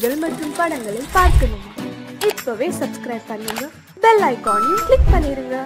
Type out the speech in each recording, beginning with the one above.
செய்திகள் மற்றும் படங்களை பார்க்கணுமா? இப்பவே சப்ஸ்கிரைப் பண்ணுங்க, பெல் ஐகானையும் கிளிக் பண்ணிருங்க.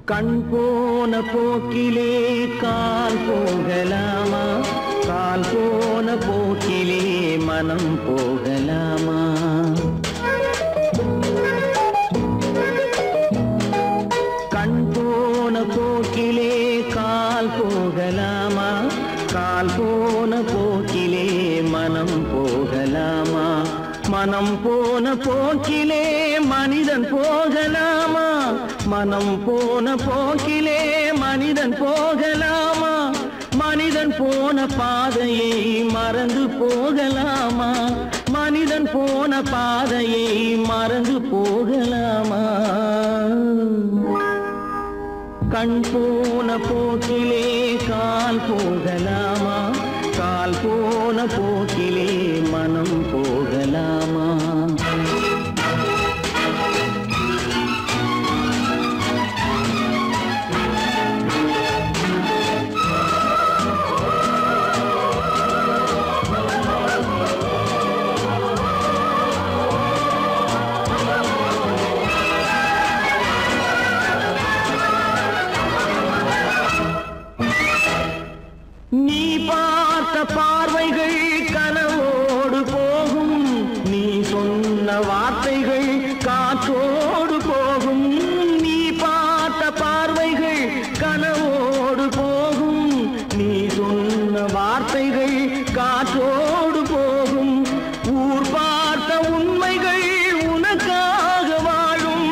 கண் போன போக்கிலே கால் போகலாமா? கால் போன போக்கிலே மனம் போகலாமா? கண் போன போக்கிலே கால் போகலாமா? கால் போன போக்கிலே மனம் போகலாமா? மனம் போன போக்கிலே மனிதன் போகலாமா? மனம் போன போக்கிலே மனிதன் போகலாமா? மனிதன் போன பாதையை மறந்து போகலாமா? மனிதன் போன பாதையை மறந்து போகலாமா? கண் போன போக்கிலே கால் போகலாமா? கால் போன போக்கிலே மனம் போகலாமா? நீ பார்த்த பார்வைகள் கனவோடு போகும், நீ சொன்ன வார்த்தைகள் காற்றோடு போகும். நீ பார்த்த பார்வைகள் கனவோடு போகும், நீ சொன்ன வார்த்தைகள் காற்றோடு போகும். ஊர் பார்த்த உண்மைகள் உனக்காக வாழும்,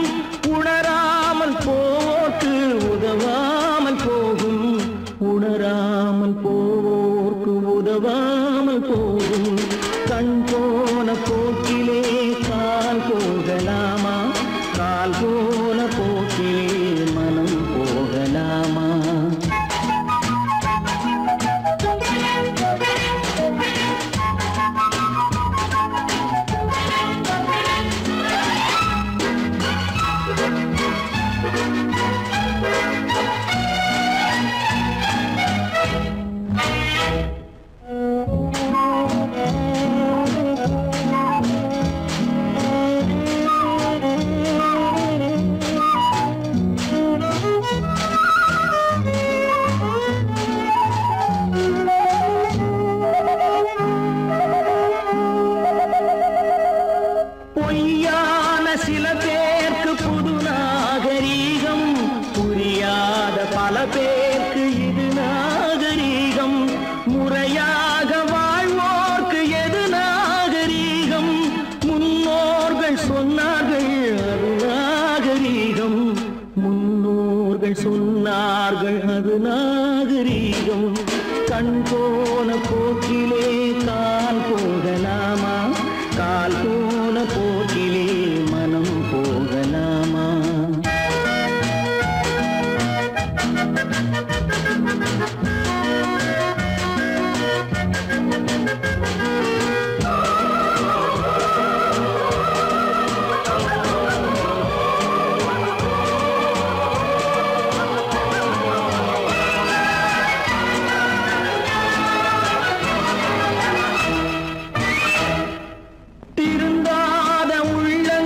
உணராமல் போக்கு உதவாமல் போகும். உணராமல் போவோர்க்கு உதவாமல் போகும். கண் போன போக்கிலே கால் போகலாமா? கால் போன போக்கிலே மனம் போகலாமா? பொய்யான சில பேருக்கு புது நாகரீகம், புரியாத பல பேருக்கு இது நாகரீகம். முறையாக வாழ்வோர்க்கு எது நாகரீகம்? முன்னோர்கள் சொன்னார்கள் அது நாகரீகம். முன்னோர்கள் சொன்னார்கள் அது நாகரீகம். கண் போன போக்கிலே கால் போகலாமா? கால் போன போக்கிலே மனம் போகலாமா? திருந்தாத உள்ளங்கள்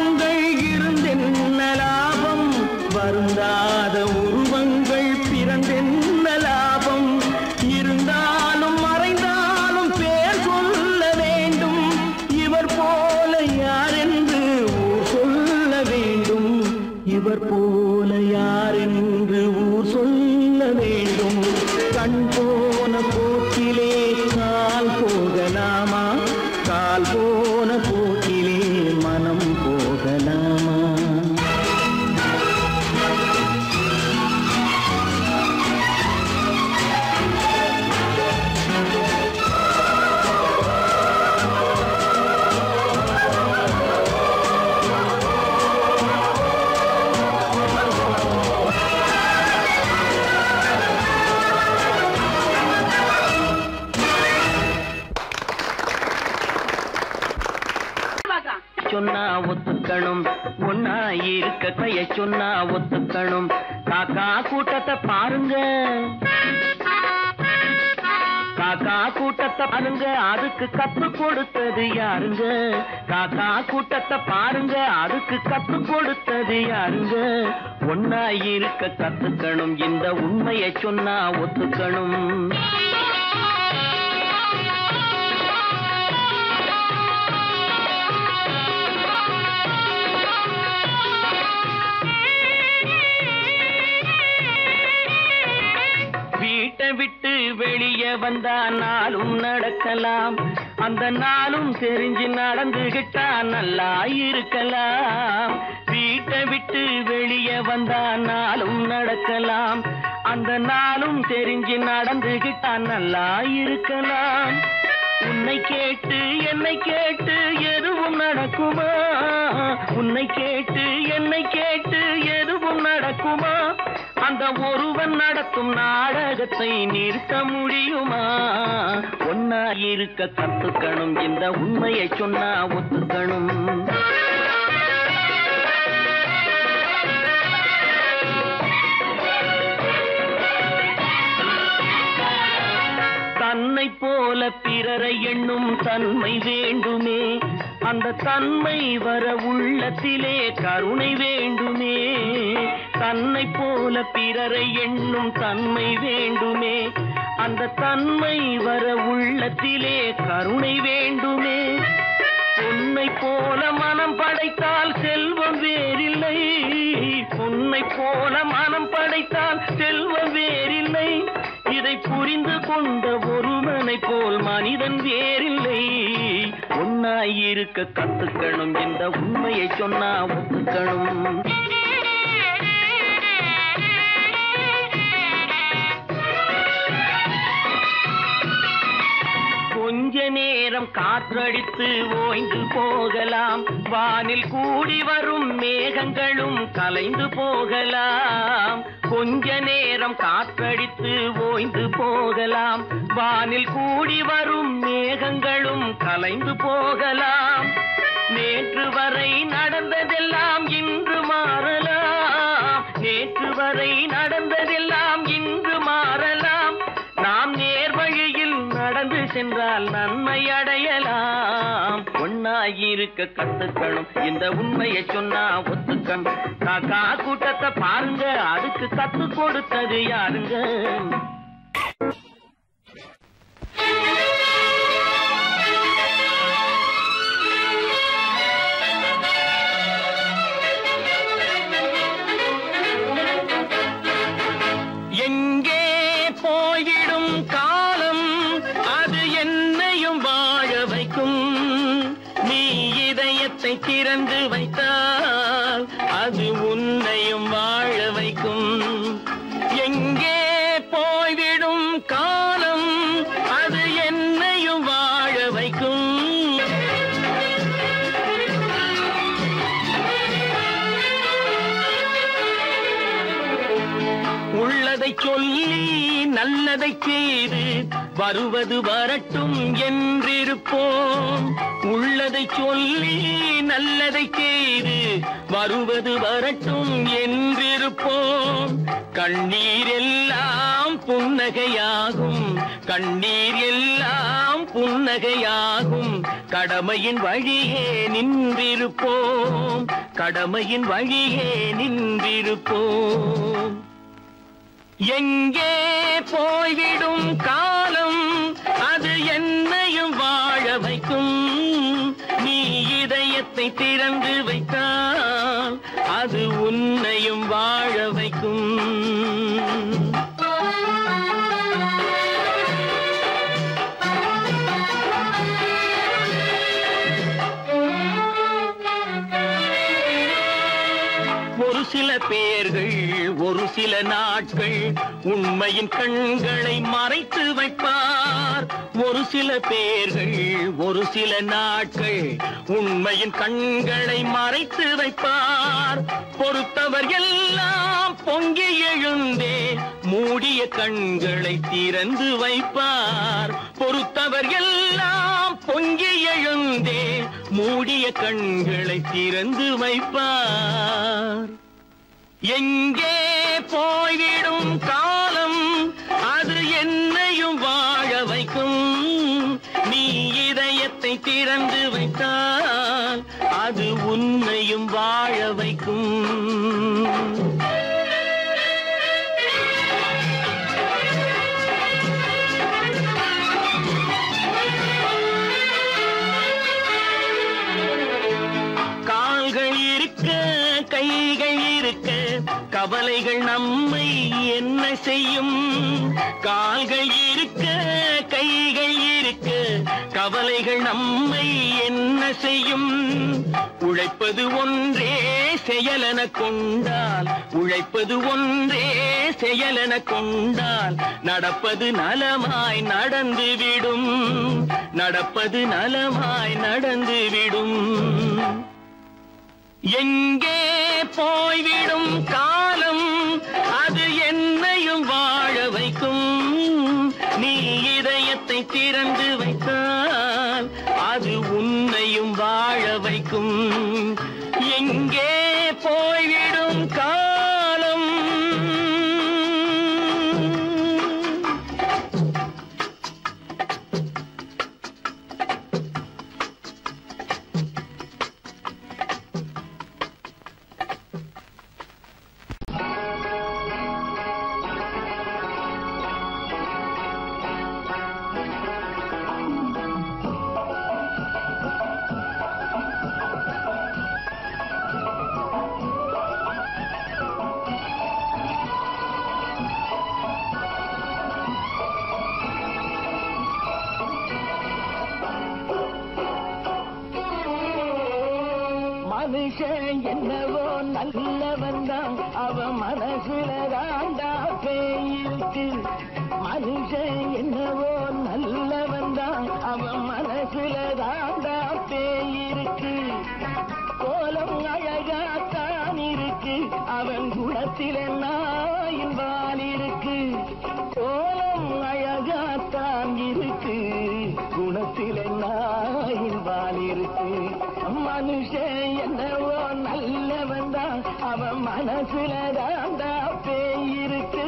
சொன்னா ஒத்துக்கணும், ஒன்னா இருக்க கைய சொன்னா ஒத்துக்கணும். காக்கா கூட்டத்தை பாருங்க, காக்கா கூட்டத்தை பாருங்க, அதுக்கு கத்து கொடுத்தது யாருங்க? காக்கா கூட்டத்தை பாருங்க, அதுக்கு கத்து கொடுத்தது யாருங்க? ஒன்னா இருக்க கத்துக்கணும், இந்த உண்மையை சொன்னா ஒத்துக்கணும். வீட்டை விட்டு வெளியே வந்தா நாளும் நடக்கலாம், அந்த நாளும் தெரிஞ்சு நடந்துகிட்டா நல்லா இருக்கலாம். வீட்டை விட்டு வெளியே வந்தா நாளும் நடக்கலாம், அந்த நாளும் தெரிஞ்சு நடந்துகிட்டா நல்லா இருக்கலாம். உன்னை கேட்டு என்னை கேட்டு எதுவும் நடக்குமா? உன்னை கேட்டு என்னை கேட்டு எதுவும் நடக்குமா? அந்த ஒருவன் நடத்தும் நாடகத்தை நிறுத்த முடியுமா? ஒன்னா இருக்க கத்துக்கணும், இந்த உண்மையை சொன்னா ஒத்துக்கணும். தன்னை போல பிறரை எண்ணும் தன்மை வேண்டுமே, அந்த தன்மை வர உள்ளத்திலே கருணை வேண்டுமே. தன்னை போல பிறரை எண்ணும் தன்மை வேண்டுமே, அந்த தன்மை வர உள்ளத்திலே கருணை வேண்டுமே. பொன்னை போல மனம் படைத்தால் செல்வம் வேறில்லை, பொன்னை போல மனம் படைத்தால் செல்வம் வேறில்லை. இதை புரிந்து கொண்ட ஒருவனை போல் மனிதன் வேறில்லை. ஒன்னாயிருக்க கத்துக்கணும், இந்த உண்மையை சொன்னா ஒத்துக்கணும். கொஞ்ச நேரம் காற்றடித்து ஓய்ந்து போகலாம், வானில் கூடி வரும் மேகங்களும் கலைந்து போகலாம். கொஞ்ச நேரம் காற்றடித்து ஓய்ந்து போகலாம், வானில் கூடி வரும் மேகங்களும் கலைந்து போகலாம். நேற்று வரை நடந்ததெல்லாம் இன்று மாறலாம், நேற்று வரை நடந்ததெல்லாம் இன்று மாறலாம். நாம் நேர்வழியில் நடந்து சென்றால் நன்மை அடையலாம். ஒன்னாயிருக்க கத்துக்கணும், இந்த உண்மையை சொன்னா ஒத்துக்கணும். காக்கா கூட்டத்தை பாருங்க, அதுக்கு கத்து கொடுத்தது யாருங்க? எங்கே போயிடும் காலம், அது என்னையும் வாழ வைக்கும். நீ இதயத்தை திறந்து வைத்தால் அது உன்னையும் வாழ வைக்கும். எங்கே போய்விடும் காலம், அது என்னையும் வாழ வைக்கும். உள்ளதை சொல்லி நல்லதை செய்து வருவது வரட்டும் என்றிருப்போம். உள்ளதை சொல்லி நல்லதை செய்து வருவது வரட்டும் என்றிருப்போம். கண்ணீர் எல்லாம் புன்னகையாகும், கண்ணீர் எல்லாம் புன்னகையாகும். கடமையின் வழியே நின்றிருப்போம், கடமையின் வழியே நின்றிருப்போம். எங்கே போய்விடும் காலம், அது என்னையும் வாழ வைக்கும். நீ இதயத்தை திறந்து வைத்தால் அது உன்னையும் வாழ வைக்கும். ஒரு சில பேர்கள் ஒரு சில நாட்கள் உண்மையின் கண்களை மறைத்து வைப்பார். ஒரு சில பேர்கள் ஒரு சில நாட்கள் உண்மையின் கண்களை மறைத்து வைப்பார். பொறுத்தவர் எல்லாம் பொங்கி எழுந்தே மூடிய கண்களை திறந்து வைப்பார். பொறுத்தவர் எல்லாம் பொங்கி எழுந்தே மூடிய கண்களை திறந்து வைப்பார். எங்கே போய்விடும் காலம் அது என்னையும் வாழ வைக்கும். நீ இதயத்தை திறந்து வைத்தால் அது உன்னையும் வாழ வைக்கும். கால்கள் இருக்க கைகள் இருக்க கவலைகள் நம்மை என்ன செய்யும்? கால்கள் இருக்க கைகள் இருக்க கவலைகள் நம்மை என்ன செய்யும்? உழைப்பது ஒன்றே செயலென கொண்டால், உழைப்பது ஒன்றே செயலென கொண்டால் நடப்பது நலமாய் நடந்துவிடும், நடப்பது நலமாய் நடந்துவிடும். எங்கே போய்விடும் காலம் அது என்னையும் வாழ வைக்கும். நீ இதயத்தை திறந்து வைத்தால் அது உன்னையும் வாழ வைக்கும். எங்கே போய்விடும் காலம். மனுஷன் என்னவோ நல்லவன் தான், அவன் மனசுல தாண்டா பேயிருக்கு. மனுஷன் என்னவோ நல்லவன் தான், அவன் மனசுல தாண்டா பேயிருக்கு. கோலம் அழகாத்தான் இருக்கு, அவன் குணத்தில நாயின் வால் இருக்கு. கோலம் அழகாத்தான் இருக்கு, குணத்தில நாயின் வால் இருக்கு. மனுஷன் என்னவோ நல்லவன் தான், அவன் மனசுல தாண்டா பேயிருக்கு.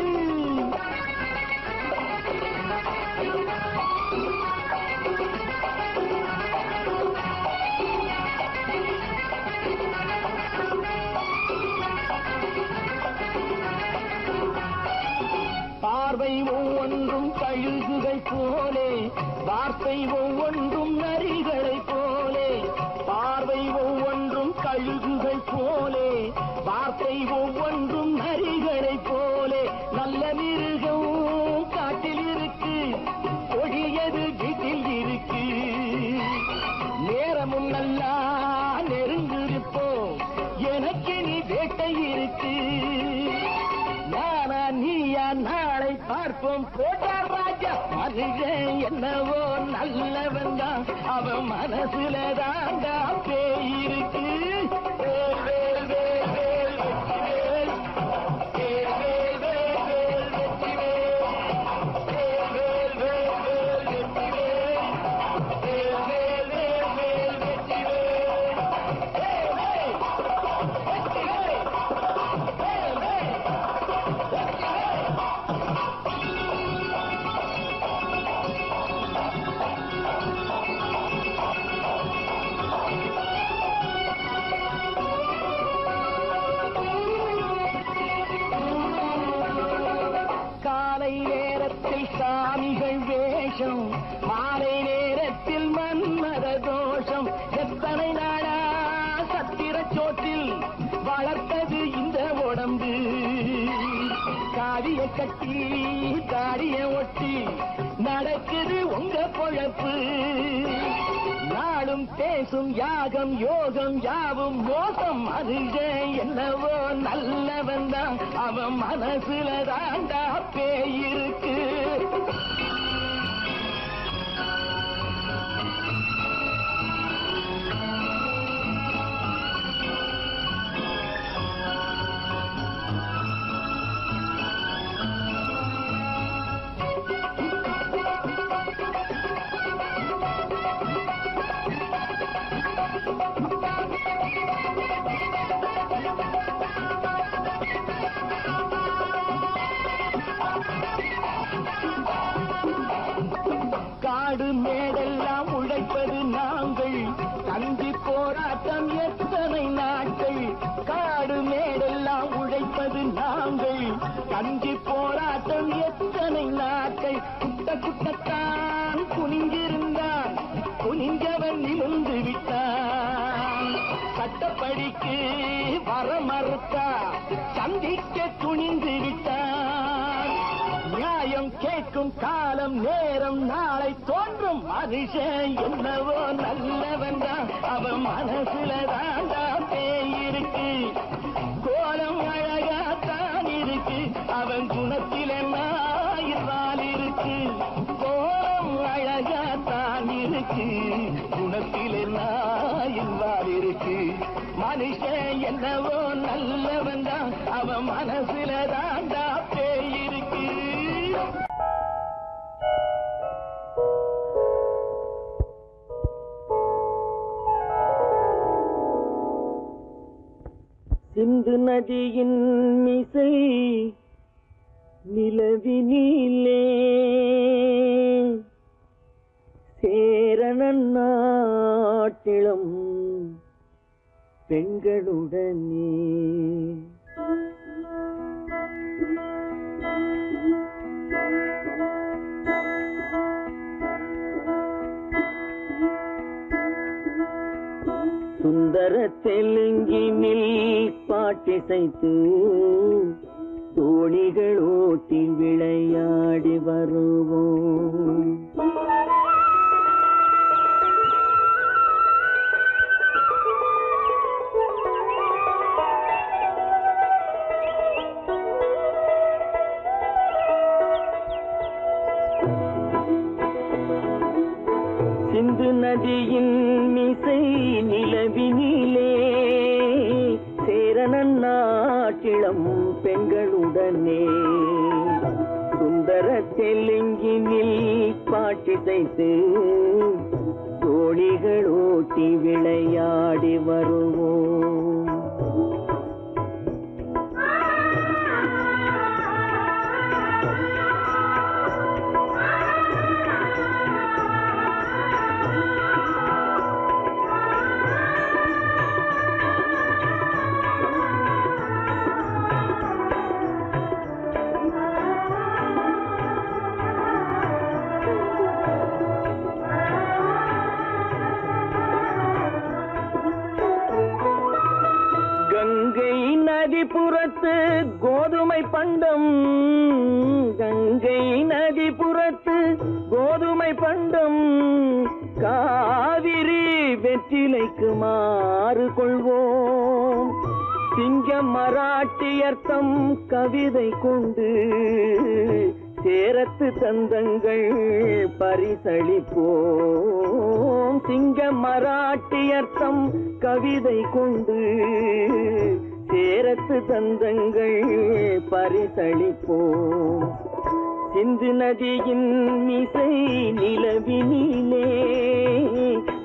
பார்வை ஒவ்வொன்றும் கழுகுகள் போலே, வார்த்தை ஒவ்வொன்றும் நரிகளை போலே. பார்வை ஒவ்வொன்றும் கழுகுகள் போலே, வார்த்தை ஒவ்வொன்றும் நரிகளை போலே. நல்ல மிருகம் காட்டில் இருக்கு, கொடியது வீட்டில் இருக்கு. நேரமும் நல்லா நெருங்கிருப்போம், எனக்கு நீ வேட்டை இருக்கு. நானா நீயா நாளை பார்ப்போம் போட்டார் ராஜா. மனுஷன் என்னவோ நல்லவன் தான், அவன் மனசுல தாண்டா பேயிருக்கு. வேல் வேல் வேல் வேல் வெற்றிவேல், வேல் வேல் வேல் வேல் வெற்றிவேல், வேல் வேல் வேல் வேல் வெற்றிவேல், வேல் வேல் வேல் வேல் வெற்றிவேல், வேல் வேல் வெற்றிவேல், வேல் வேல். காலை நேரத்தில் சாமிகள் வேஷம், மாலை நேரத்தில் மன்மத தோஷம். எத்தனை நாளா சத்திர சோற்றில் வளர்த்தது இந்த உடம்பு. காவிய கட்டி தாடிய ஒட்டி நடக்குது உங்க பொழப்பு. நாளும் பேசும் யாகம் யோகம் யாவும் மோசம். மனுஷன் என்னவோ நல்லவன் தான், அவன் மனசுல தாண்டா பேயிருக்கு. காடு மேடெல்லாம் உழைப்பது நாங்கள், கஞ்சி போராட்டம் எத்தனை நாட்கள். காடு மேடெல்லாம் உழைப்பது நாங்கள், கஞ்சி போராட்டம் எத்தனை நாட்கள். குட்ட குட்டத்தான் குனிஞ்சிருந்தான், குனிஞ்சவன் நிமிர்ந்து விட்டான். சட்டப்படிக்கு வர மறுத்தா, சந்திக்க துணிந்து விட்டான். நியாயம் கேட்கும் காலம் நேரம் நாளை தோன்றும். மனுஷன் என்னவோ நல்லவன் தான், அவன் மனசுல தாண்டா பேய் இருக்கு. கோலம் அழகாத்தான் இருக்கு, அவன் குணத்தில் நாயிரால் இருக்கு. கோலம் அழகாத்தான் இருக்கு, குணத்தில் நாயிரால் இருக்கு. மனுஷன் என்னவோ நல்லவன் தான், அவன் மனசுல தாண்டா பேய் இருக்கு. சிந்து நதியின் மிசை நிலவினிலே சேரணன் நாட்டிளம் பெண்களுடனே. சுந்தர தெலுங்கினில் பாட்டிசைத்து தோணிகள் ஓட்டி விளையாடி வருவோம். சிந்து நதியின் மிசை நிலவினிலே சேரணன் நாட்டிளம் பெண்களுடனே. சுந்தர தெலுங்கினில் பாட்டிசைத்து தோணிகள் ஓட்டி விளையாடி வருவோம். கங்கை நதிபுறத்து கோதுமை பண்டம், கங்கை நதிபுறத்து கோதுமை பண்டம், காவிரி வெற்றிலைக்கு மாறு கொள்வோம். சிங்க மராட்டியர்த்தம் கவிதை கொண்டு சேரத்து தந்தங்கள் பரிசளிப்போம். சிங்க மராட்டியர்த்தம் கவிதை கொண்டு சேரத்து தந்தங்கள் பரிசளிப்போம். சிந்து நதியின் மிசை நிலவினிலே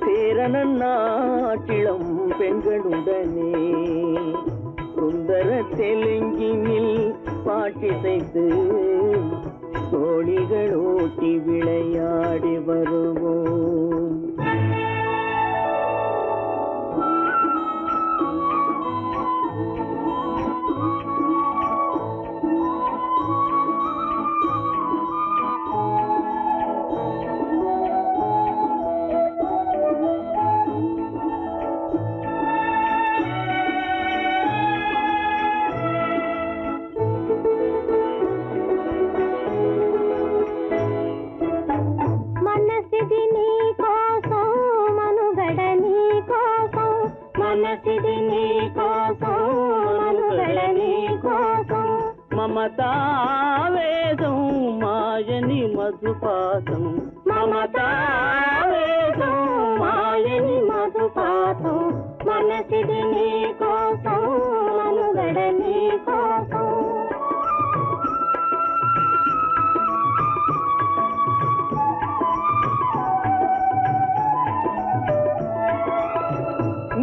சேரணன் நாட்டிளம் பெண்களுடனே. சுந்தர தெலுங்கினில் பாட்டிசைத்து தோணிகள் ஓட்டி விளையாடி வருவோம். మమతావేదం మాయని మధుపాతం, మమతావేదం మాయని మధుపాతం, మనసిది నీ కోసం మనుగడ నీ కోసం.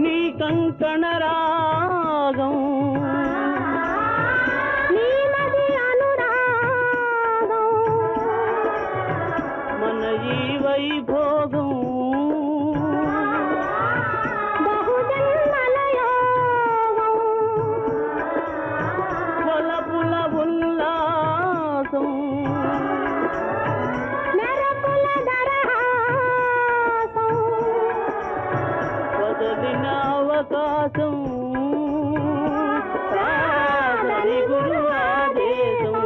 నీ కంకణ రాగం వైభవం விசுவாசம் சரி குரு ஆதேசம்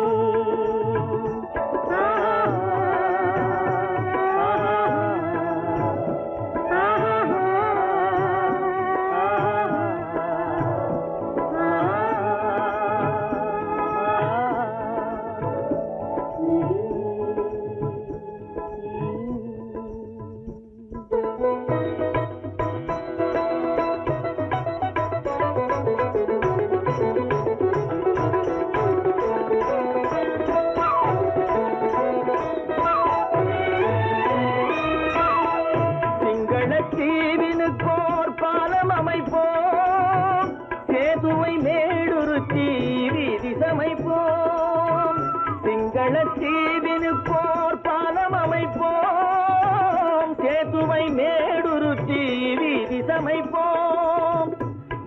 தீவினுக்கோர் பாலம் அமைப்போம் சேதுவை மேடுருத்தி வீதி சமைப்போம் சிங்கள தீவினுக்கோர் பாலம் அமைப்போம் சேதுவை மேடுருத்தி வீதி சமைப்போம்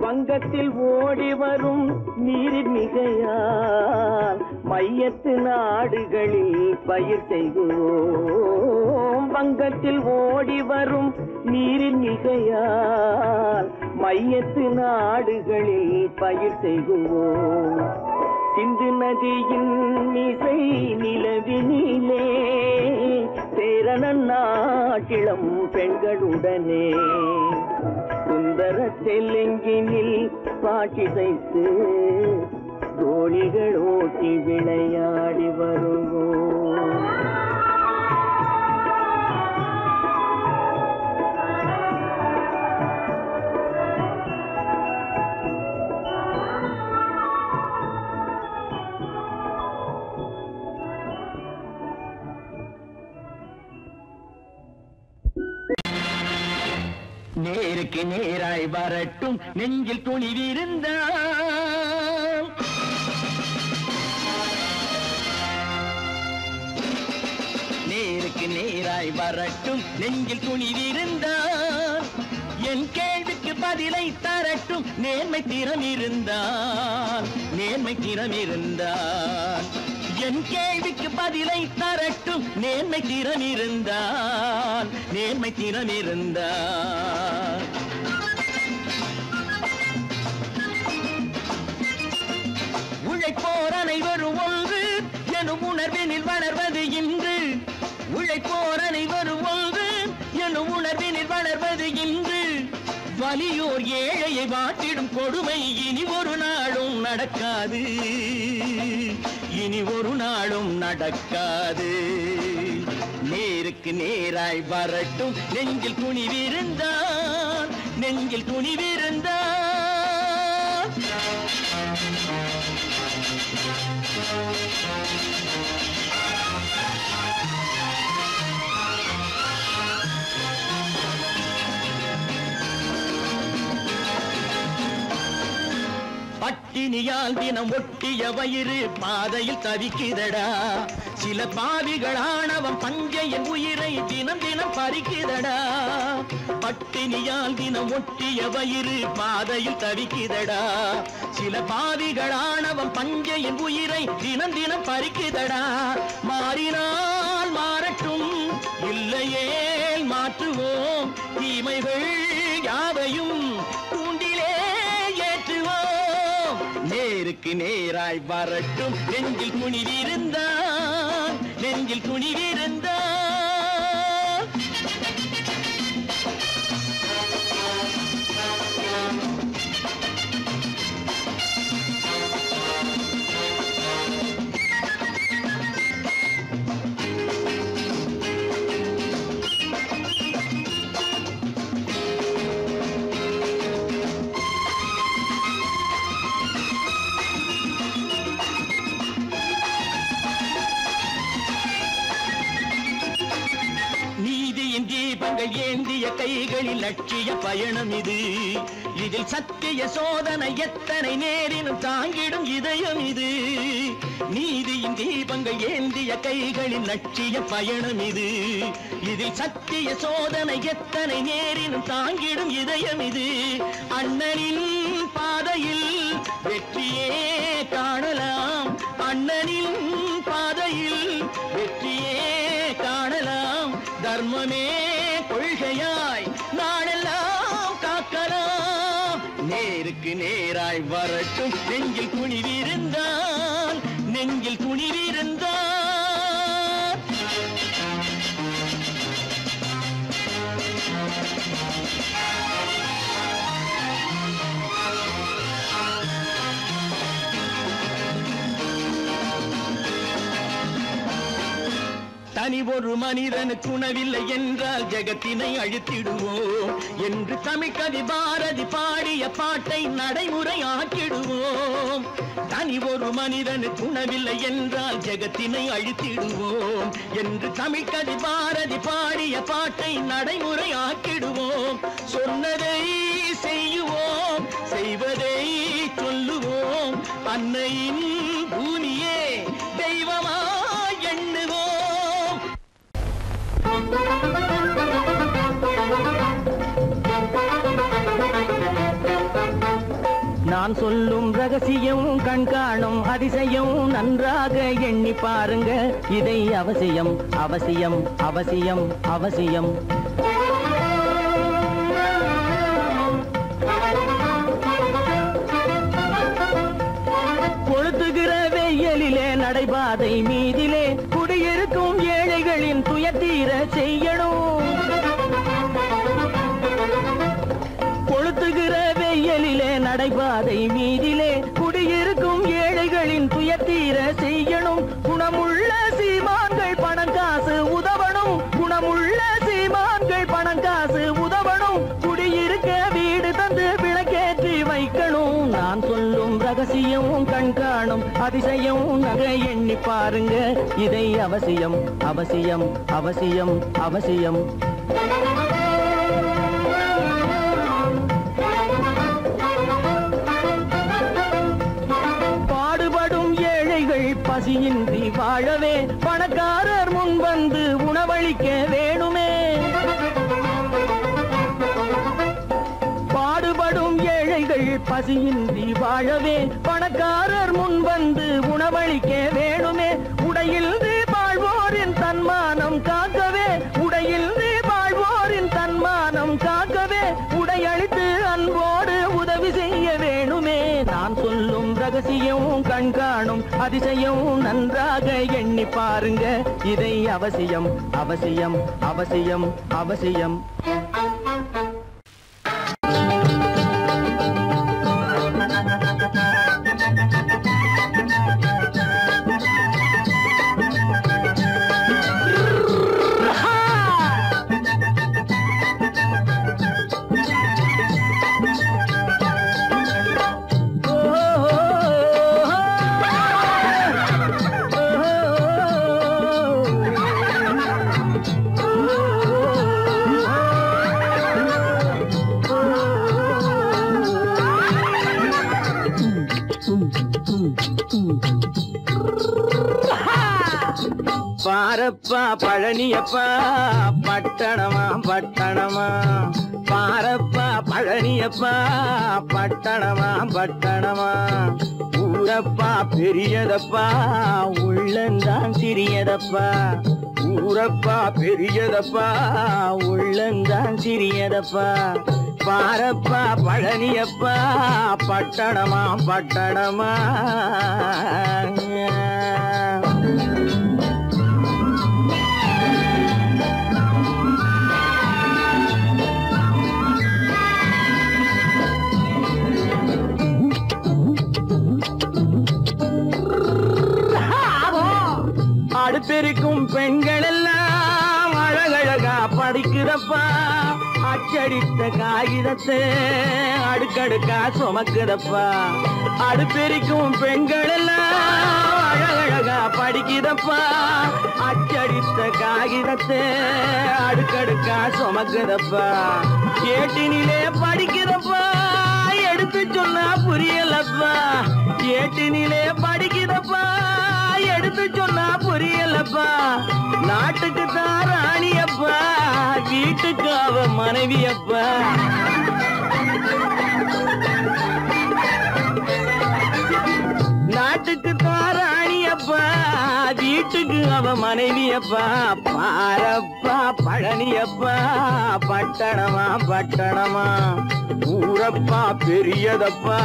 வங்கத்தில் ஓடி வரும் நீரின் மிகையால் மையத்து நாடுகளில் பயிர் செய்கிறோம் வங்கத்தில் ஓடி வரும் நீரின் மிகையால் மையத்து நாடுகளில் பயிர் செய்கிறோம் சிந்து நதியின் மிசை நிலவினிலே சேரணன் நாட்டிளம் பெண்களுடனே சுந்தர தெலுங்கினில் பாட்டிசைத்து தோழிகள் ஓட்டி விளையாடி வருவோம் நேருக்கு நேராய் வரட்டும் நெஞ்சில் துணிவிருந்தால் நேருக்கு நேராய் வரட்டும் நெஞ்சில் துணிவிருந்தால் என் கேள்விக்கு பதிலை தரட்டும் நேர்மை திறம் இருந்தால் என் கேள்விக்கு பதிலை தரட்டும் நேர்மை திறம் இருந்தால் உழைப்போர் அனைவரும் ஒன்று எனும் உணர்வினில் வளர்வது இன்று உழைப்போர் அனைவரும் ஒன்று எனும் உணர்வினில் வளர்வது இன்று வலியோர் ஏழையை வாட்டிடும் கொடுமை இனி ஒரு நாளும் நடக்காது நேருக்கு நேராய் வரட்டும் நெஞ்சில் துணிவிருந்தால் பட்டினியால் தினம் ஒட்டிய வயிறு பாதையில் தவிக்குதடா சில பாவிகள் ஆணவம் பஞ்சையின் உயிரை தினம் தினம் பறிக்குதடா பட்டினியால் தினம் ஒட்டிய வயிறு பாதையில் தவிக்குதடா சில பாவிகள் ஆணவம் பஞ்சையின் உயிரை தினம் தினம் பறிக்குதடா மாறினால் மாறட்டும் இல்லையே மாற்றுவோம் தீமைகள் யாவையும் தூண்டிலே ஏற்றுவோம் நேருக்கு நேராய் வரட்டும் நெஞ்சில் துணிவிருந்தால் தீபங்கள் ஏந்திய கைகளில் லட்சிய பயணம் இது இதில் சத்திய சோதனை எத்தனை நேரினும் தாங்கிடும் இதயம் இது நீதியின் தீபங்கள் ஏந்திய கைகளில் லட்சிய பயணம் இது இதில் சத்திய சோதனை எத்தனை நேரினும் தாங்கிடும் இதயம் இது அண்ணனின் பாதையில் வெற்றியே காணலாம் அண்ணனின் பாதையில் வெற்றியே காணலாம் தர்மமே கொள்கையாய் நாளெல்லாம் காக்கலாம் நேருக்கு நேராய் வரட்டும் நெஞ்சில் குனிவிருந்தான் நெஞ்சில் குனிவிருந்தான் தனி ஒரு மனிதனுக்கு உணவில்லை என்றால் ஜெகத்தினை அழித்திடுவோம் என்று தமிழ்கவி பாரதி பாடிய பாட்டை நடைமுறையாக்கிடுவோம். தனி ஒரு மனிதனுக்கு உணவில்லை என்றால் ஜெகத்தினை அழித்திடுவோம் என்று தமிழ்கவி பாரதி பாடிய பாட்டை நடைமுறையாக்கிடுவோம். சொன்னதை செய்யுவோம் செய்வதை சொல்லுவோம் அன்னையின் பூமியே தெய்வமா எண்ணுவோம். நான் சொல்லும் ரகசியம் கண்காணும் அதிசயம் நன்றாக எண்ணி பாருங்க இதை அவசியம் அவசியம் அவசியம் அவசியம். கொளுத்துகிற வெயிலிலே நடைபாதை மீதிலே குடியிருக்கும் ஏழைகளின் துயத்தீர செய்யணும். கொளுத்துகிற வெயிலிலே நடைபாதை மீதிலே குடியிருக்கும் ஏழைகளின் துயத்தீர செய்யணும். குணமுள்ள சீமான்கள் பணம் காசு உதவணும். குணமுள்ள சீமான்கள் பணம் காசு உதவணும். குடியிருக்க வீடு தந்து விளக்கேற்றி வைக்கணும். நான் சொல்லும் ரகசியம் கண்காணும் அதிசயம் நகை எண்ணி பாருங்க இதை அவசியம் அவசியம் அவசியம் அவசியம். பாடுபடும் ஏழைகள் பசியின்றி வாழவே பணக்காரர் முன் வந்து உணவளிக்க வேணுமே. பாடுபடும் ஏழைகள் பசியின்றி வாழவே பணக்காரர் முன் வந்து உணவளிக்க வேணுமே. உடையில் வாழ்வோரின் தன்மானம் காக்கவே உடையில் வாழ்வோரின் தன்மானம் காக்கவே உடையளித்து அன்போடு உதவி செய்ய வேணுமே. நான் சொல்லும் ரகசியம் கண்காணும் அதிசயம் நன்றாக எண்ணி பாருங்க இதை அவசியம் அவசியம் அவசியம் அவசியம். பாரப்பா பழனியப்பா பட்டணமா பட்டணமா. பாரப்பா பழனியப்பா பட்டணமா பட்டணமா. ஊரப்பா பெரியதப்பா உள்ளந்தான் சிறியதப்பா. ஊரப்பா பெரியதப்பா உள்ளந்தான் சிறியதப்பா. பாரப்பா பழனியப்பா பட்டணமா பட்டணமா. அடுத்திருக்கும் பெண்கள் எல்லாம் அழகழகா படிக்கிறப்பா. அச்சடித்த காகிதத்தை அடுக்கடுக்கா சுமக்குதப்பா. அடுத்திருக்கும் பெண்கள் எல்லாம் அழகழகா படிக்கிறப்பா. அச்சடித்த காகிதத்தை அடுக்கடுக்கா சுமக்குதப்பா. ஏட்டினிலே படிக்கிறப்பா எடுத்து சொன்னா புரியலப்பா. ஏட்டினிலே படிக்கிறப்பா எடுத்து சொன்னா புரியலப்பா. நாட்டுக்கு தான் ராணியப்பா வீட்டுக்கு அவ மனைவியப்பா. நாட்டுக்கு தான் ராணியப்பா வீட்டு வீட்டுக்கு அவ மனைவியப்பா பாரப்பா பழனியப்பா பட்டணமா பட்டணமா ஊரப்பா பெரியதப்பா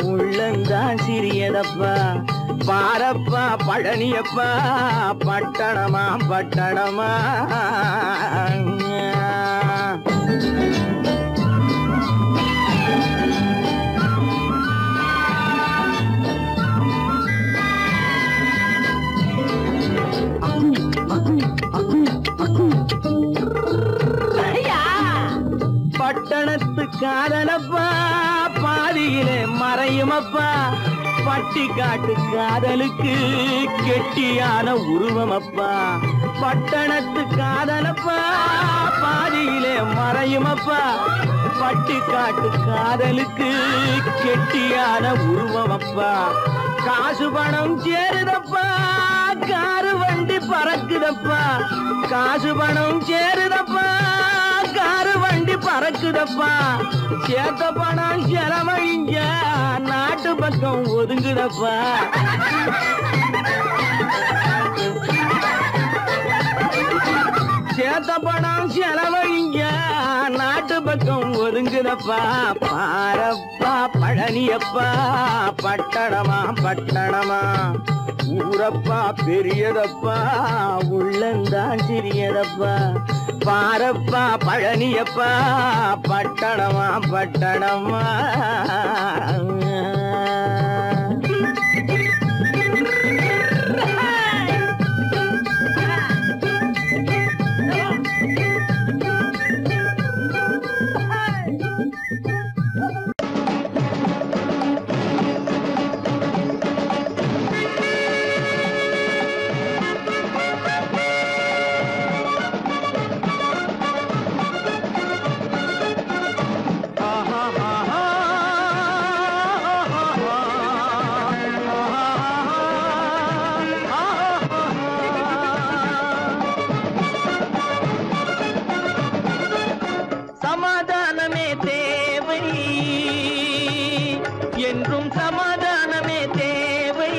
உள்ளந்தான் சிறியதப்பா பாரப்பா பழனியப்பா பட்டணமா பட்டணமா பட்டணத்து காதலப்பா பாதியிலே மறையுமப்பா பட்டி காட்டு காதலுக்கு கெட்டியான உருவமப்பா பட்டணத்து காதலப்பா பாதியிலே மறையுமப்பா பட்டி காட்டு காதலுக்கு கெட்டியான உருவமப்பா காசு பணம் சேருதப்பா காரு வண்டி பறக்குதப்பா காசு பணம் சேருதப்பா காரு வண்டி பறக்குதப்பா சேத்த பணம் செலவழிஞ்ச நாட்டு பக்கம் ஒதுங்குதப்பா சேத்த பணம் செலவழிஞ்ச நாட்டு பக்கம் ஒதுங்குதப்பா பாரப்பா பழனியப்பா பட்டணமா பட்டணமா ஊரப்பா பெரியதப்பா உள்ளந்தான் சிறியதப்பா பாரப்பா பழனியப்பா பட்டணமா பட்டணமா என்றும் சமாதானமே தேவை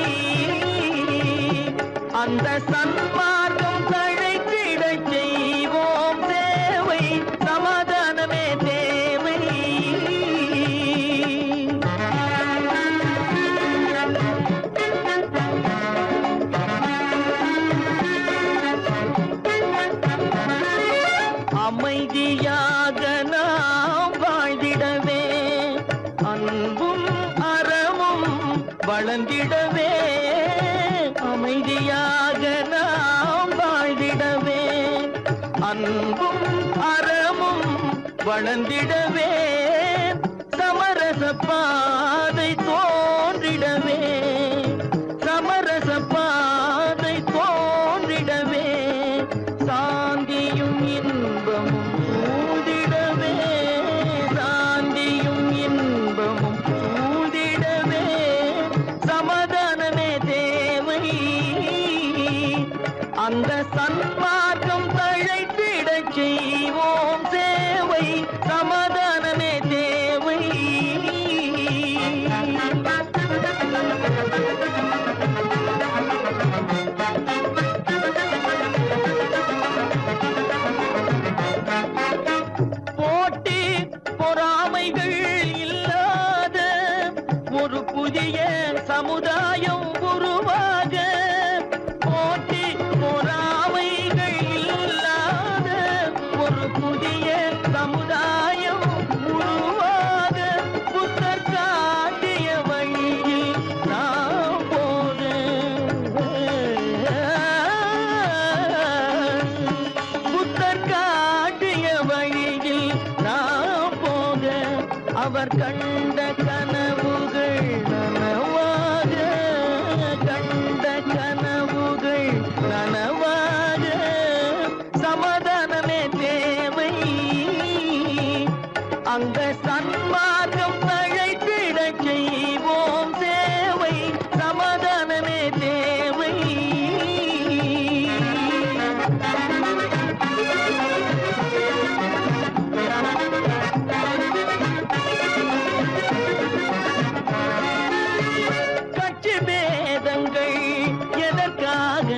அந்த சன்மார்க்கம் தழைத்திடச் செய்வோம் தேவை சமாதானமே தேவை அமைதியாக நாம் வாழ்ந்திடவே அன்பும் அறமும் வளர்ந்திடவே அமைதியாக நாம் வாழ்ந்திடவே அன்பும் அறமும் வளர்ந்திடவே சமரச பாதை தோன்றிடவே சமரச பாதை தோன்றிடவே சாந்தியும் இன்பமும் சூழ்ந்திடவே சாந்தியும் இன்பமும் சூழ்ந்திடவே சமாதானமே தேவை அந்த சன்மார்க்கம் தழைத்திடச் செய்வோம் சேவை சமாதானமே தேவை போட்டி பொறாமைகள் இல்லாத ஒரு புதிய சமுதாயம் உருவாக போட்டி பொறாமைகள் இல்லாத ஒரு புதிய சமுதாயம் உருவாக புத்தர் காட்டிய வழியில் நாம் போக புத்தர் காட்டிய வழியில் நாம் போக அவர் கண்ட கனவுகள் நனவாக கண்ட கனவுகள் நனவாக சமாதானமே தேவை அந்த சன்மார்க்கம் தழைத்திடச் செய்வோம் தேவை சமாதானமே தேவை கட்சி பேதங்கள் எதற்காக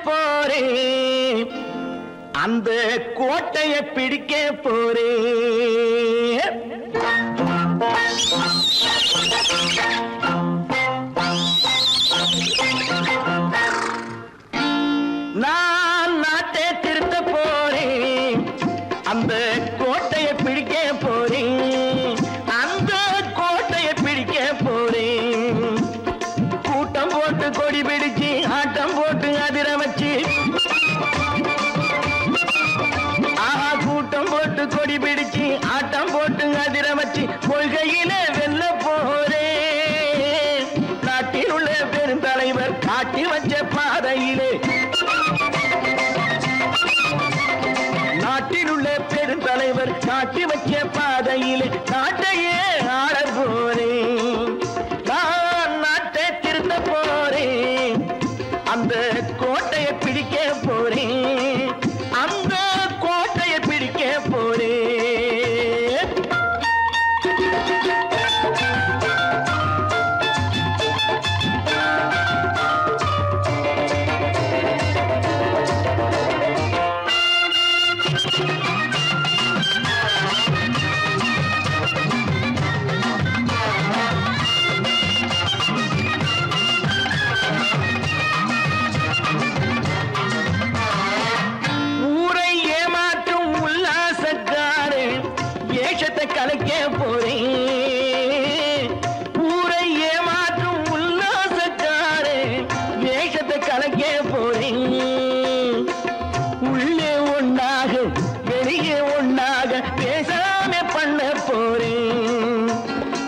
போறேன், அந்த கோட்டையை பிடிக்க போறேன். நான் நாட்டை திருத்த போறேன், அந்த கோட்டையை பிடிக்க போறேன், அந்த கோட்டையை பிடிக்க போறேன். கூட்டம் போட்டு கொடி பிடிச்சு ஆட்டம் போட்டு அதிர வச்சு, கூட்டம் போட்டு கொடி பிடிச்சு ஆட்டம் போட்டு அதிர வச்சு கொள்கையில வெல்ல போறேன். நாட்டில் உள்ள பெருந்தலைவர் காட்டி வச்ச பாதையிலே, நாட்டில் உள்ள பெருந்தலைவர் காட்டி வச்ச பாதையிலே நாட்டையே ஆள போறேன். நான் நாட்டை திருத்த போறேன், அந்த கோட்டையை பிடிக்க போறேன், அந்த கோட்டையை பிடிக்க போறேன். கலைக்க போறேன், ஊரை ஏமாற்றும் உல்லாசக்காரே வேஷத்தை கலைக்க போறேன். உள்ளே ஒண்ணாக வெளியே ஒண்ணாக பேசாம பண்ண போறேன்.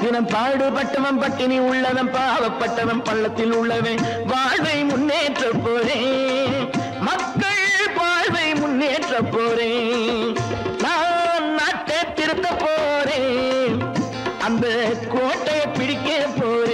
தினம் பாடுபட்டவன் பட்டினி உள்ளவன் பாவப்பட்டவன் பள்ளத்தில் உள்ளவன் வாழ்வை முன்னேற்ற போறேன், மக்கள் வாழ்வை முன்னேற்ற போறேன். நான் நாட்டை திருத்த போறேன், அந்த கோட்டையை பிடிக்க போறேன்.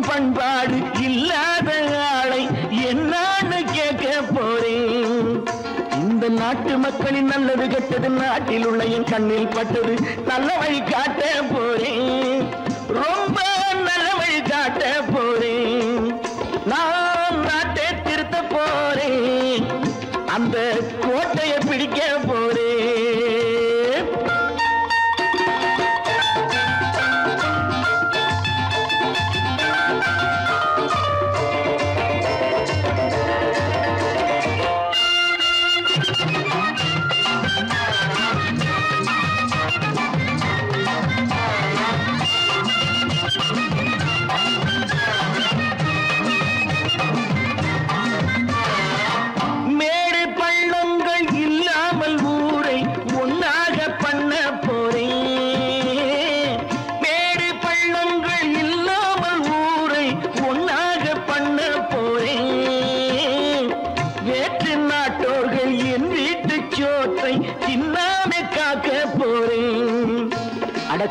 பண்பாடு இல்லாத ஆளை என்னான்னு கேட்க போறேன். இந்த நாட்டு மக்களின் நல்லது கெட்டது நாட்டில் உள்ள என் கண்ணில் பட்டது நல்ல வழி காட்ட போறேன், ரொம்ப நல்ல வழி காட்ட போறேன். நான் நாட்டை திருத்த போறேன், அந்த கோட்டையை பிடிக்க போறேன்.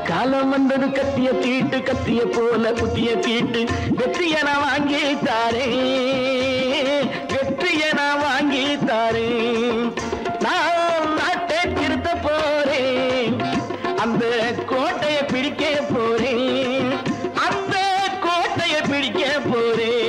காலம் வந்தது கத்திய தீட்டு, கத்திய போல குத்திய தீட்டு, வெற்றியை நான் வாங்கி தாரேன், வெற்றியை நான் வாங்கி தாரேன். நான் நாட்டை திருத்த போறேன், அந்த கோட்டையை பிடிக்க போறேன், அந்த கோட்டையை பிடிக்க போறேன்.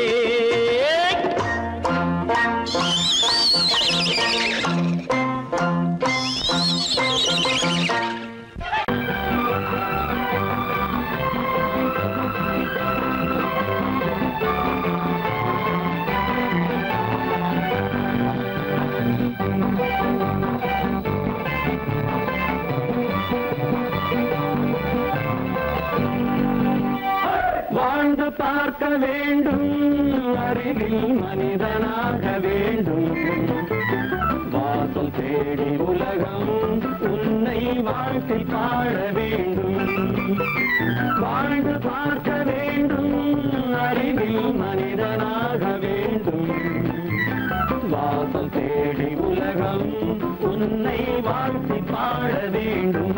வாழ்ந்து பார்க்க வேண்டும், அறிவில் மனிதனாக வேண்டும், வாசல் தேடி உலகம் உன்னை வாழ்த்தி பாட வேண்டும். வாழ்ந்து பார்க்க வேண்டும், அறிவில் மனிதனாக வேண்டும். வாசல் தேடி உலகம் உன்னை வாழ்த்தி பாட வேண்டும்.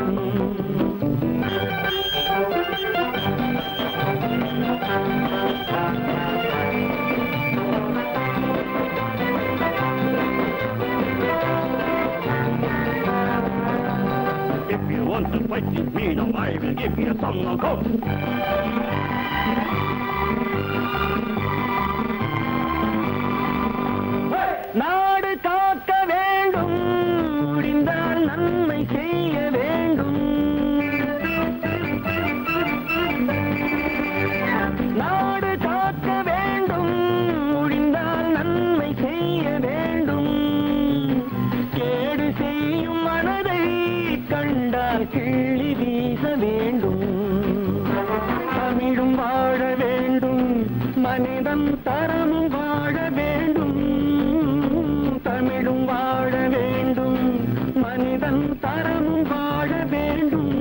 If you want to fight with me, now I will give you a song of hope. நாடு காக்க வேண்டும், முடிந்தால் நன்மை செய்ய வேண்டும். நாடு காக்க வேண்டும், முடிந்தால் நன்மை செய்ய வேண்டும். கேடு செய்யும் மனதை கண்டால் கிள்ளி வீச வேண்டும். தமிழும் வாழ வேண்டும், மனிதன் தரமும் வாழ வேண்டும். தமிழும் வாழ வேண்டும், மனிதன் தரமும் வாழ வேண்டும்.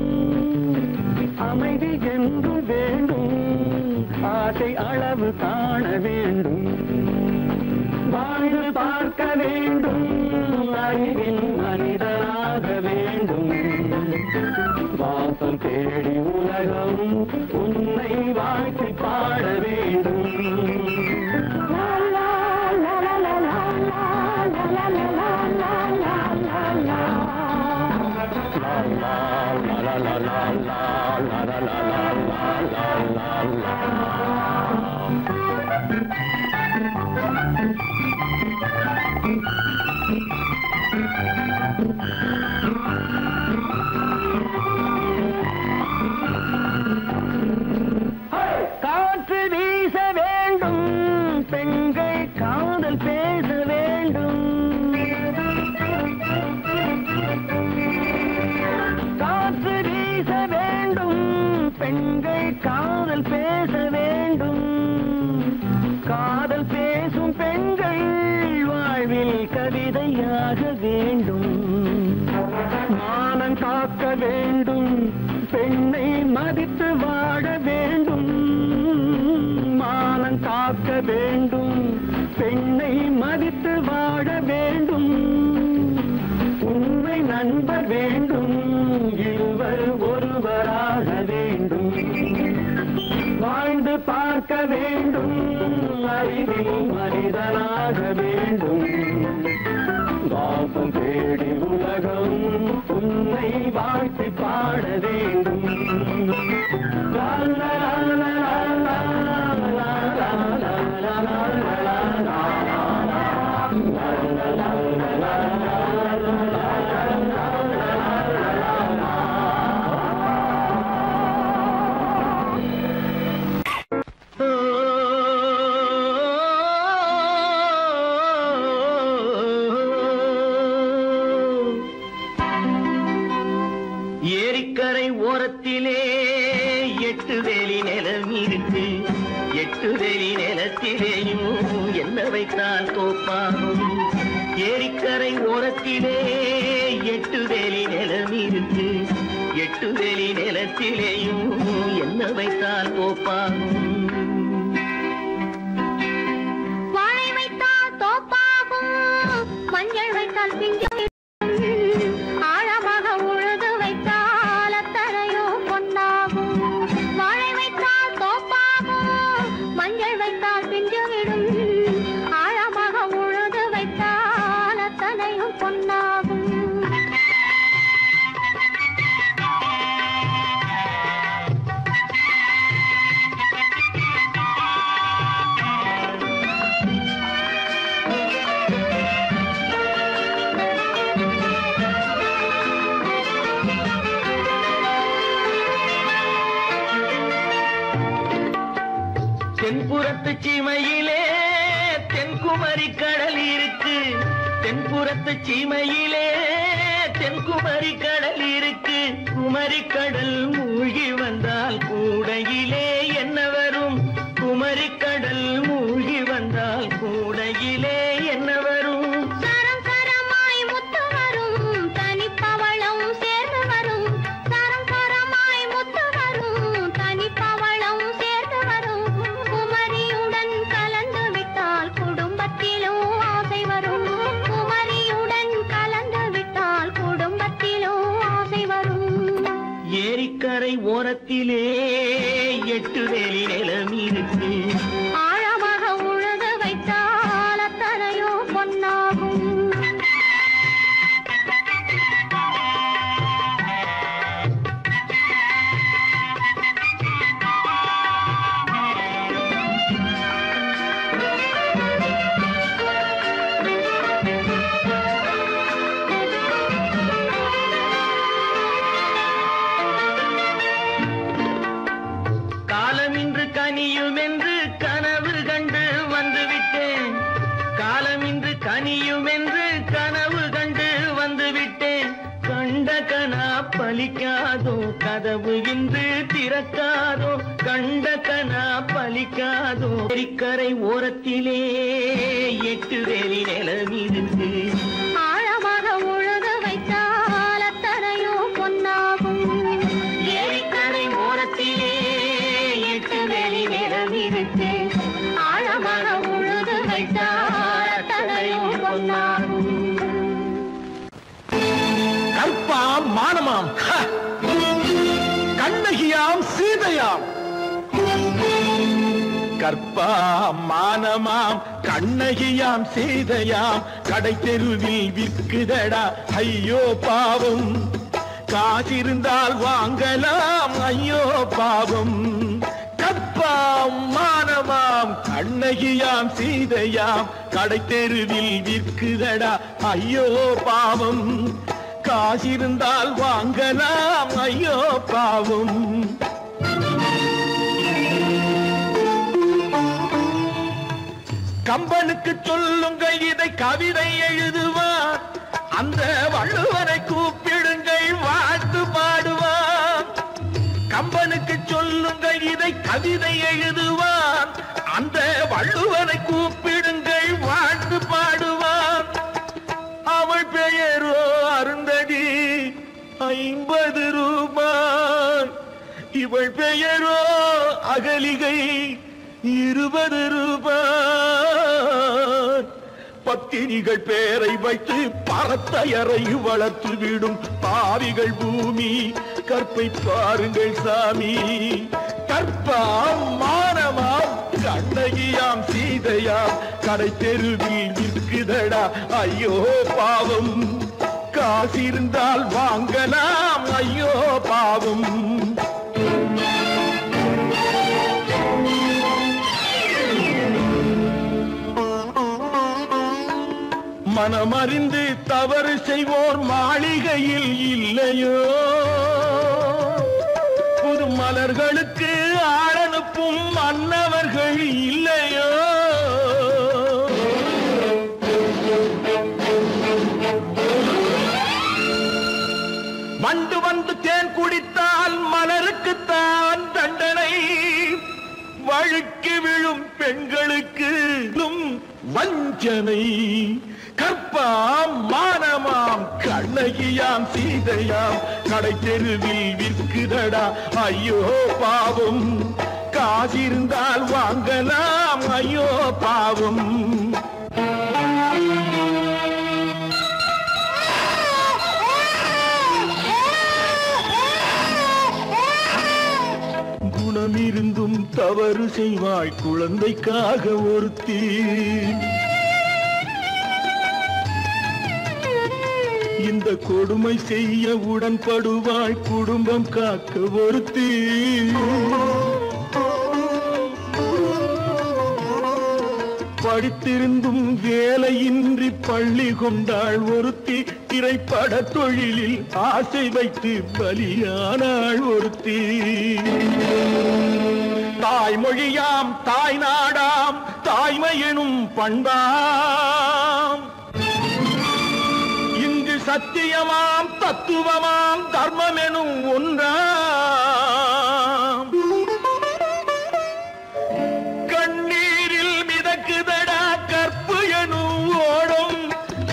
அமைதி என்றும் வேண்டும், ஆசை அளவு காண வேண்டும். வாழ்ந்து பார்க்க வேண்டும், அறிவின் மனிதனாக வேண்டும். வாசம் தேடி உலகம் உன்னை வாழ்த்தி பாட வேண்டும். காற்று வீச வேண்டும், பெண்கள் காதல் பேச வேண்டும். காற்று வீச வேண்டும், பெண்கள் காதல் பேச வேண்டும். காதல் பேசும் பெண்கள் வாழ்வில் கவிதையாக வேண்டும். மானம் காக்க வேண்டும், பெண்ணை மதித்து வாழ வேண்டும். மானம் காக்க வேண்டும், பெண்ணை மதித்து வாழ வேண்டும். உண்மை நண்பர் வேண்டும், இருவர் ஒருவராக வேண்டும். வாழ்ந்து பார்க்க வேண்டும், அறிவில் மனிதனாக வேண்டும். வாசம் தேடி உலகம் உன்னை வாழ்த்தி பாட வேண்டும். லா லா லா லா லா லா லா லா. ஏரிக்கரை ஓரத்திலே 8 வேலி நிலம் இருக்கு. 8 வேலி நிலத்திலேயும் என்ன வைத்தால் தோப்பாகும். ஏரிக்கரை ஓரத்திலே 8 வேலி நிலம் இருக்கு. 8 வேலி நிலத்திலேயும் என்ன வைத்தால் தோப்பாகும். வாழை வைத்தால் தோப்பாகும், மஞ்சள் வைத்தால் பிஞ்சு. ஆழமாக உழுது வைத்தால் அத்தனையோ பொன்னாகும். வாழை வைத்தால் தோப்பாகும், மஞ்சள் வைத்தால் பிஞ்சு விடும். ஆழமாக உழுது வைத்தால் அத்தனையும் பொன்னாகும். தென்புறத்து சீமையிலே தென்குமரி கடல் இருக்கு. தென்புறத்து சீமையிலே தென்குமரி கடல் இருக்கு. குமரி கடல் மூழ்கி வந்தால் கூடையிலே என்ன வரும்? குமரி கடல் மூழ்கி வந்தால் கூடையிலே என்ன வரும்? சரம் சரமாய் முத்து வரும், தனிப்பவளம் சேர்ந்து வரும். சரம் சரமாய் முத்து வரும், ஓரத்திலே 8 வேலி நிலம் இருக்கு. ஆழமாக உழுது வைத்தால் அத்தனையோ பொன்னாகும். காலமின்று கனியும் என்று கனவு கண்டு வந்துவிட்டேன். காலமின்று கனியும் என்று கனவு கண்டு வந்துவிட்டேன். கண்ட கனா பலிக்காதோ கதவு இன்று திறக்காதோ. கண்ட கனா பலிக்காதோ. கரை ஓரத்திலே 8 வேலி நிலம் இருக்கு. ஆழமாக உழுது வைத்தால் அத்தனையோ பொன்னாகும். ஏரிக்கரை ஓரத்திலே 8 வேலி நிலம் இருக்கு. ஆழமாக உழுது வைத்தால் அத்தனையோ பொன்னாகும். கற்பாம் மானமாம் கண்ணகியாம் சீதையாம். கற்பாம் மானமாம் கண்ணகியாம் சீதையாம் கடை தெருவில் விற்குதடா ஐயோ பாவம். காசிருந்தால் வாங்கலாம் ஐயோ பாவம். கற்பாம் மானமாம் கண்ணகியாம் சீதையாம் கடை தெருவில் விற்குதடா ஐயோ பாவம். காசிருந்தால் வாங்கலாம் ஐயோ பாவம். கம்பனுக்கு சொல்லுங்கள் இதை கவிதை எழுதுவார். அந்த வள்ளுவரை கூப்பிடுங்கள் வாழ்த்து பாடுவார். கம்பனுக்கு சொல்லுங்கள் இதை கவிதை எழுதுவார். அந்த வள்ளுவரை கூப்பிடுங்கள் வாழ்த்து பாடுவார். அவள் பெயரோ அருந்ததி 50 ரூபாய். இவள் பெயரோ அகலிகை 20 ரூபாய். பத்தினிகள் பேரை வைத்து பரத்தையரை வளர்த்து விடும் பாவிகள் பூமி. கற்பை பாருங்கள் சாமி. கற்பாம் மானமாம் கண்ணகியாம் சீதையாம் கடை தெருவில் விற்குதடா ஐயோ பாவம். காசிருந்தால் வாங்கலாம் ஐயோ பாவம். மனமறிந்து தவறு செய்வோர் மாளிகையில் இல்லையோ. புது மலர்களுக்கு ஆளனுப்பும் மன்னவர்கள் இல்லையோ. வண்டு வந்து தேன் குடித்தால் மலருக்குத்தான் தண்டனை. வழுக்கி விழும் பெண்களுக்கு வஞ்சனை. கற்பாம் மானமாம் கண்ணகியாம் சீதையாம் கடை தெருவில் விற்குதடா ஐயோ பாவம். காசிருந்தால் வாங்கலாம் ஐயோ பாவம். குணமிருந்தும் தவறு செய்வாய் குழந்தைக்காக ஒருத்தி. இந்த கொடுமை செய்ய உடன்படுவாய் குடும்பம் காக்க ஒருத்தி. படித்திருந்தும் வேலையின்றி பள்ளி கொண்டாள் ஒருத்தி. திரைப்பட தொழிலில் ஆசை வைத்து பலியானாள் ஒருத்தி. தாய்மொழியாம் தாய் நாடாம் தாய்மையெனும் பண்பாம். இங்கு சத்தியமாம் தத்துவமாம் தர்மம் எனும் ஒன்றாம். கண்ணீரில் மிதக்குதடா கற்பு எனும் ஓடும்.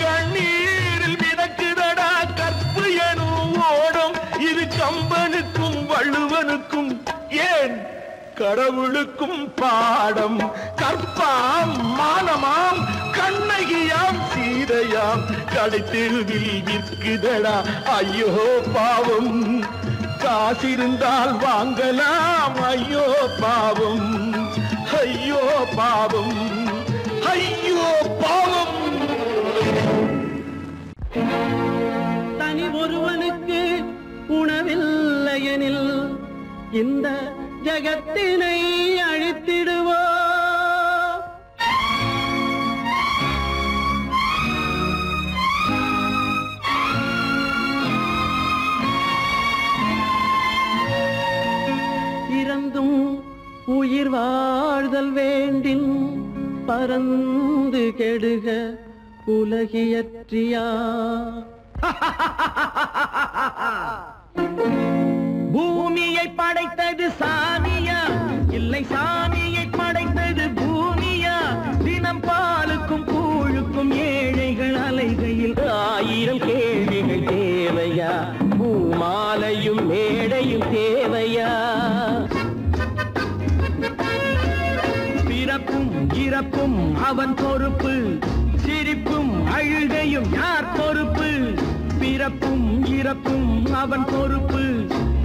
கண்ணீரில் மிதக்குதடா கற்பு எனும் ஓடும். இது கம்பனுக்கும் வள்ளுவனுக்கும் ஏன் கடவுளுக்கும் பாடம். கற்பாம் மானமாம் கண்ணகியாம் சீதையாம் கடை தெருவில் விற்குதடா ஐயோ பாவம். காசிருந்தால் வாங்கலாம். ஐயோ பாவம், ஐயோ பாவம், ஐயோ பாவம். தனி ஒருவனுக்கு உணவில்லையெனில் இந்த ஜகத்தினை அழித்திடுவோ. இறந்தும் உயிர் வாழ்தல் வேண்டின் பறந்து கெடுக உலகியற்றியா. பூமியை படைத்தது சாமியா, இல்லை சாமியை படைத்தது பூமியா? தினம் பாலுக்கும் கூழுக்கும் ஏழைகள் அலைகையில் 1000 கேள்விகள் தேவையா? பூமாலையும் மேடையும் தேவையா? பிறப்பும் இறப்பும் அவன் பொறுப்பு, சிரிப்பும் அழுகையும் யார் பொறுப்பு? பிறப்பும் இறப்பும் அவன் பொறுப்பு,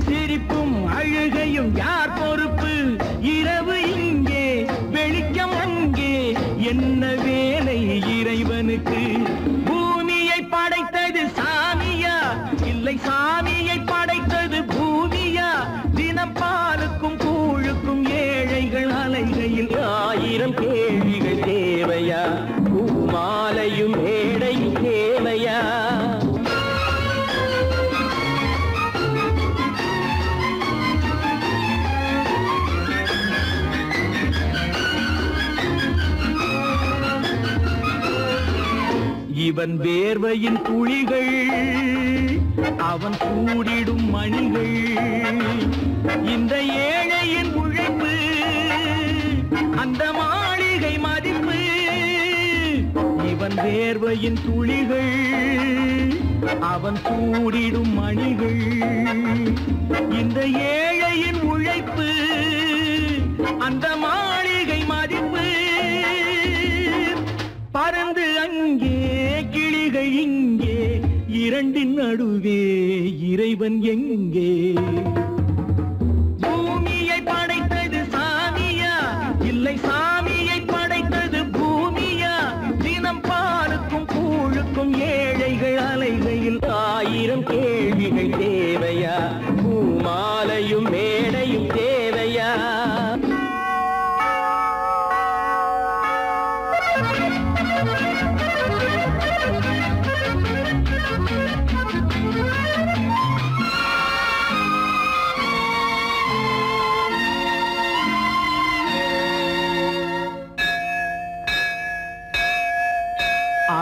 சிரிப்பும் அழுகையும் யார் பொறுப்பு? இரவு இங்கே வெளிச்சம் அங்கே, என்ன வேலை இறைவனுக்கு? பூமியை படைத்தது சாமியா, இல்லை சாமியை படைத்தது பூமியா? தினம் பாலுக்கும் கூழுக்கும் ஏழைகள் அலைகையில் 1000 கேள்விகள் தேவையா? பூமாலையும் மேடையும் தேவையா? இவன் வேர்வையின் துளிகள், அவன் கூடிடும் மணிகள், இந்த ஏழையின் உழைப்பு, அந்த மாளிகை மதிப்பு. இவன் வேர்வையின் துளிகள், அவன் கூடிடும் மணிகள், இந்த ஏழையின் உழைப்பு, அந்த மாளிகை மதிப்பு. பறந்து அங்கே கிளிகள் இங்கே, இரண்டின் நடுவே இறைவன் எங்கே? பூமியை படைத்தது சாமியா, இல்லை சாமியை படைத்தது பூமியா? தினம் பாலுக்கும் கூழுக்கும் ஏழைகள் அலைகையில் 1000 கேள்விகள் தேவையா? பூமாலையும் மேடையும் தேவையா?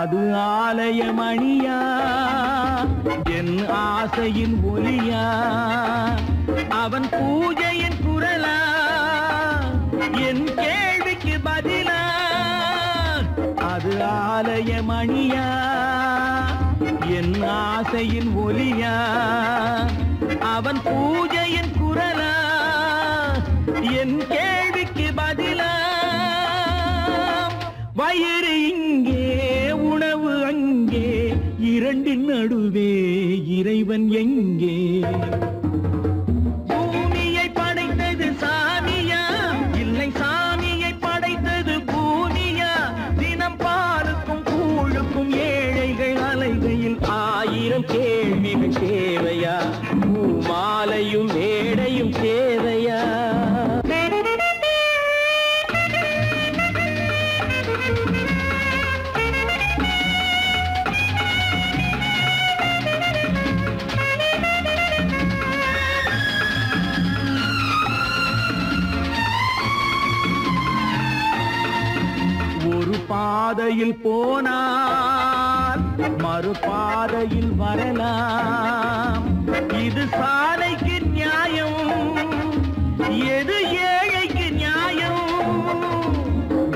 அது ஆலயமணியா, என் ஆசையின் ஒலியா? அவன் பூஜையின் குரலா, என் கேள்விக்கு பதிலா? அது ஆலயமணியா, என் ஆசையின் ஒலியா? அவன் பூஜையின் குரலா, என் கேள்விக்கு பதிலா? வயிறு இங்கே உணவு அங்கே, இரண்டின் நடுவே இறைவன் எங்கே? பூமியை படைத்தது சாமியா, இல்லை சாமியை படைத்தது பூமியா? தினம் பாலுக்கும் கூழுக்கும் ஏழைகள் அலைகையில் 1000 கேள்விகள் தேவையா? பூமாலையும் மேடையும் தேவையா? பாதையில் போனால் மறுபாதையில் வரலாம். இது சாலைக்கு நியாயம், எது ஏழைக்கு நியாயம்?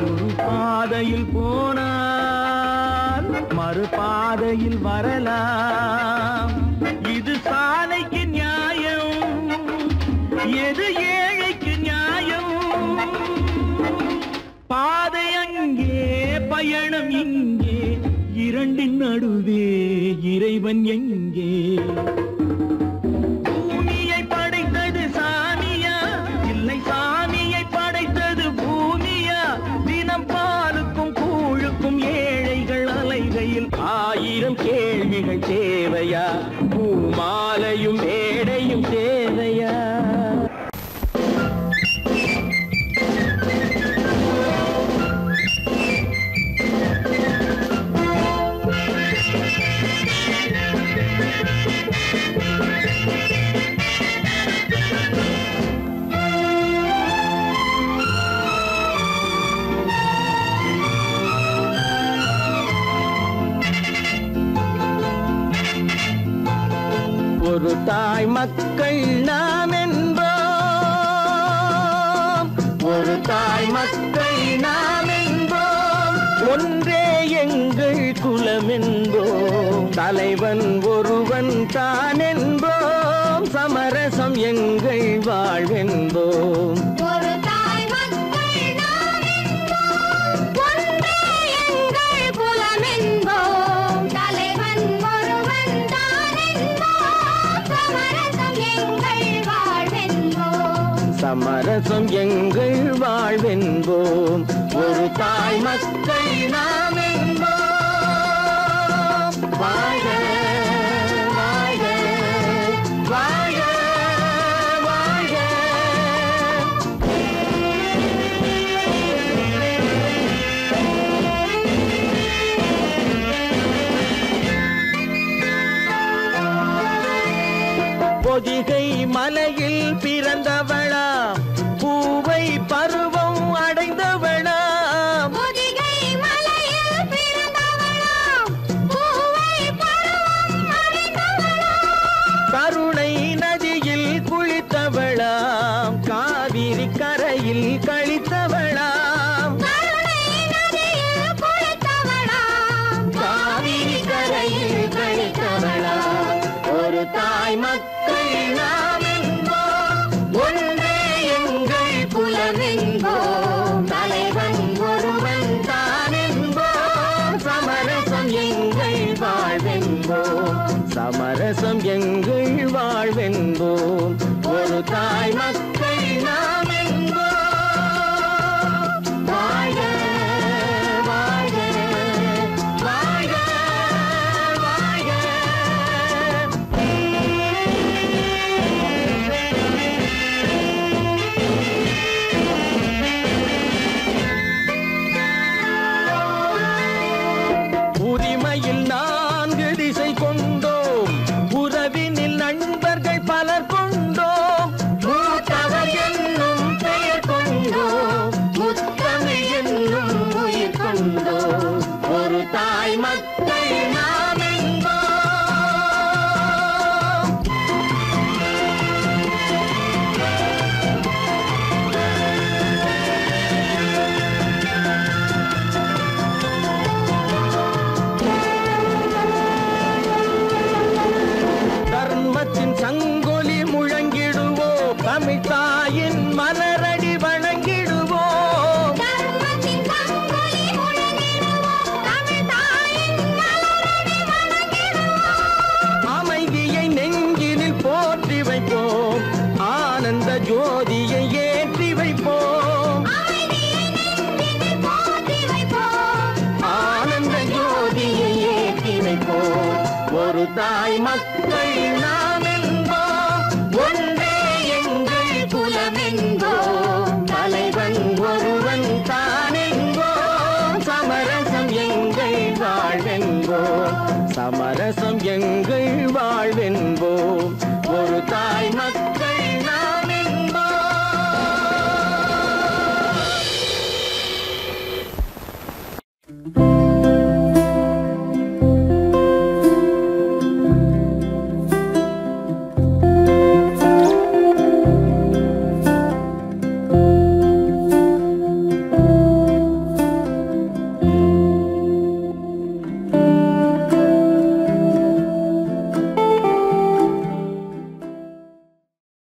ஒரு பாதையில் போனால் மறுபாதையில் வரலாம். இது சாலைக்கு நியாயம், எது ஏழைக்கு நியாயம்? பாதை அங்கே பயணம் இங்கே, இரண்டின் நடுவே இறைவன் எங்கே? பூமியை தாய் மக்கள் நாம் என்போம், ஒரு தாய் மக்கள் நாம் என்போம், ஒன்றே எங்கள் குலம் என்போம், தலைவன் ஒருவன் தான் என்போம், சமரசம் எங்கள் வாழ்வென்போம். ஒரு தாய் மக்கள் நாம் என்போம், ஒன்றே எங்கள் குலம் என்போம், தலைவன் ஒருவன் தான் என்போம், சமரசம் எங்கள் வாழ்வென்போம். சமரசம் எங்கள் வாழ்வென்போம், ஒரு தாய் மக்கள் நாம் என்போம். வாழ்க வாழ்க வாழ்க வாழ்க. பொதிகை மலையில் பிறந்தவளா, பூவை பருவம் அடைந்தவளா, பொதிகை மலையில் பிறந்தவளாம், பூவை பருவம் அடைந்தவளாம், கருணை நதியில் குளித்தவளாம், காவிரி கரையில் கழித்தவளாம், கருணை நதியில் குளித்தவளாம், காவிரி கரையில் கழித்தவளாம். ஒரு தாய் மக்கள் நாம் என்போம், ஒன்றே எங்கள் குலம் என்போம், தலைவன் ஒருவன் தான் என்போம், சமரசம் எங்கள் வாழ்வென்போம், சமரசம் எங்கள் வாழ்வென்போம், ஒரு தாய் மக்கள் நாம் என்போம். வாழ்க வாழ்க வாழ்க வாழ்க. உரிமையில் 4 திசை கொண்டோம், உறவினில் நண்பர்கள் பலர் கொண்டோம், மூத்தவர் என்னும் பெயர் கொண்டோம், முத்தமிழ் என்னும் உயிர் கொண்டோம், ஒரு தாய் மக்கள் நாம் என்போம். தர்மத்தின் சங்கொலி முழங்கிடுவோம், தமிழ் தாயின் மலரடி வணங்கிடுவோம், தர்மத்தின் சங்கொலி முழங்கிடுவோம், தமிழ் தாயின் மலரடி வணங்கிடுவோம், அமைதியை நெஞ்சினில் போற்றி வைப்போம், ஆனந்த ஜோதியை ஏற்றி வைப்போம், அமைதியை நெஞ்சினில் போற்றி வைப்போம், ஆனந்த ஜோதியை ஏற்றி வைப்போம், ஒரு தாய் மக்கள் நாம் என்போம், ஒன்றே எங்கள் குலம் என்போம்,